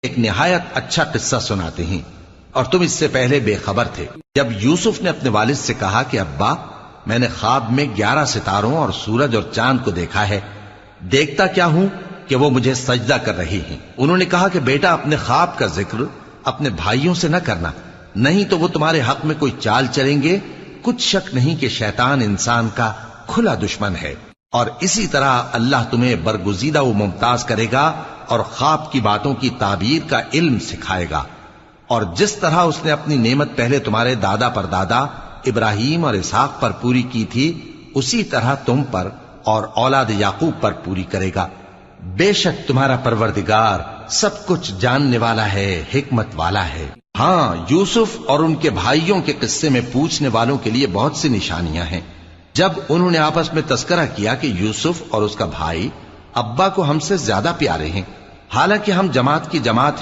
ایک نہایت اچھا قصہ سناتے ہیں، اور تم اس سے پہلے بے خبر تھے۔ جب یوسف نے اپنے والد سے کہا کہ ابا، میں نے خواب میں 11 ستاروں اور سورج اور چاند کو دیکھا ہے، دیکھتا کیا ہوں کہ وہ مجھے سجدہ کر رہی ہیں۔ انہوں نے کہا کہ بیٹا، اپنے خواب کا ذکر اپنے بھائیوں سے نہ کرنا، نہیں تو وہ تمہارے حق میں کوئی چال چلیں گے۔ کچھ شک نہیں کہ شیطان انسان کا کھلا دشمن ہے، اور اسی طرح اللہ تمہیں برگزیدہ و ممتاز کرے گا اور خواب کی باتوں کی تعبیر کا علم سکھائے گا، اور جس طرح اس نے اپنی نعمت پہلے تمہارے دادا پر دادا ابراہیم اور اسحاق پر پوری کی تھی، اسی طرح تم پر اور اولاد یعقوب پر پوری کرے گا۔ بے شک تمہارا پروردگار سب کچھ جاننے والا ہے، حکمت والا ہے۔ ہاں، یوسف اور ان کے بھائیوں کے قصے میں پوچھنے والوں کے لیے بہت سی نشانیاں ہیں۔ جب انہوں نے آپس میں تذکرہ کیا کہ یوسف اور اس کا بھائی ابا کو ہم سے زیادہ پیارے ہیں، حالانکہ ہم جماعت کی جماعت